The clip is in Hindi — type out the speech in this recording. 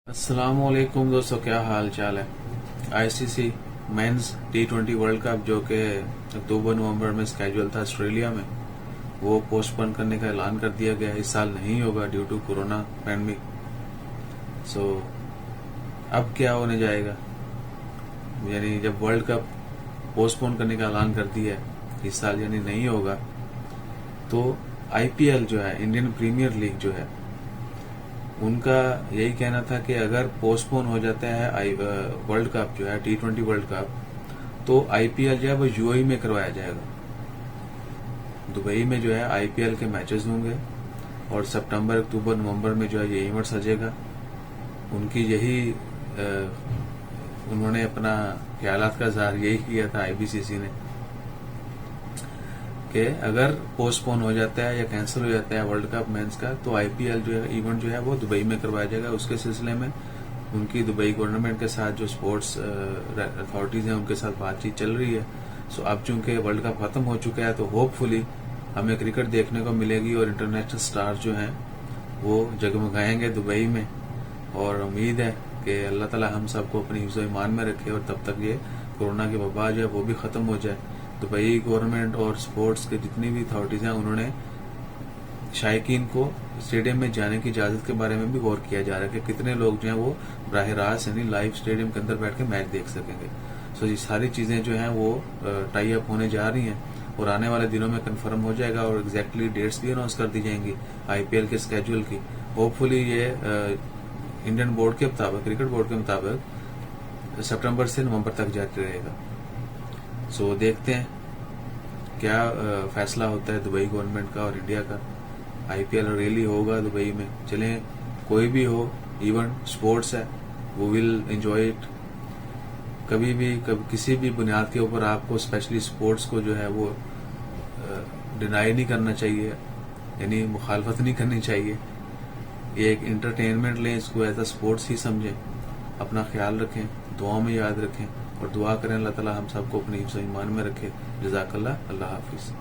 अस्सलामुअलैकुम दोस्तों, क्या हाल चाल है। ICC men's T20 world cup जो कि अक्टूबर नवंबर में स्केड्यूल था ऑस्ट्रेलिया में, वो पोस्टपोन करने का ऐलान कर दिया गया। इस साल नहीं होगा ड्यू टू कोरोना पैंडेमिक। सो अब क्या होने जाएगा, यानी जब वर्ल्ड कप पोस्टपोन करने का ऐलान कर दिया है इस साल, यानी नहीं होगा, तो आईपीएल जो है, इंडियन प्रीमियर लीग जो है, उनका यही कहना था कि अगर पोस्टपोन हो जाता है वर्ल्ड कप जो है T20 वर्ल्ड कप, तो आईपीएल जो है वो यूएई में करवाया जाएगा। दुबई में जो है आईपीएल के मैचेस होंगे और सितंबर अक्टूबर नवंबर में जो है ये इवेंट सजेगा। उनकी यही उन्होंने अपना ख्यालात का इजहार यही किया था आईबीसीसी ने कि अगर पोस्टपोन हो जाता है या कैंसिल हो जाता है वर्ल्ड कप मेंस का, तो आईपीएल जो है इवेंट जो है वो दुबई में करवाया जाएगा। उसके सिलसिले में उनकी दुबई गवर्नमेंट के साथ जो स्पोर्ट्स अथॉरिटीज हैं उनके साथ बातचीत चल रही है। सो अब चूंकि वर्ल्ड कप खत्म हो चुका है, तो होपफुली हमें क्रिकेट देखने को मिलेगी और इंटरनेशनल स्टार जो हैं वो जगमगाएंगे दुबई में। और उम्मीद है कि अल्लाह ताला हम सबको अपनी हिफ्ज़ ईमान में रखे और तब तक ये कोरोना की वबा जो है वो भी खत्म हो जाए। दुबई गवर्नमेंट और स्पोर्ट्स के जितनी भी अथॉरिटीज हैं, उन्होंने शायकीन को स्टेडियम में जाने की इजाजत के बारे में भी गौर किया जा रहा है कि कितने लोग जो हैं वो बराह रास्त यानी लाइव स्टेडियम के अंदर बैठ के मैच देख सकेंगे। सो ये सारी चीजें जो हैं वो टाई अप होने जा रही हैं और आने वाले दिनों में कंफर्म हो जाएगा और एग्जैक्टली डेट्स भी अनाउंस कर दी जाएंगी आईपीएल के स्केड्यूल की। होपफुली ये इंडियन बोर्ड के मुताबिक, क्रिकेट बोर्ड के मुताबिक सितंबर से नवंबर तक जारी रहेगा। सो देखते हैं क्या फैसला होता है दुबई गवर्नमेंट का और इंडिया का। आईपीएल रियली होगा दुबई में, चलें कोई भी हो, इवेंट स्पोर्ट्स है, वो विल एंजॉय इट। कभी भी किसी भी बुनियाद के ऊपर आपको स्पेशली स्पोर्ट्स को जो है वो डिनाई नहीं करना चाहिए, यानी मुखालफत नहीं करनी चाहिए। ये एक इंटरटेनमेंट लें, इसको एज अ स्पोर्ट्स ही समझें। अपना ख्याल रखें, दुआ में याद रखें और दुआ करें अल्लाह ताला हम सबको अपनी हिफ्ज़ ईमान में रखे। जज़ाकल्लाह, अल्लाह हाफिज़।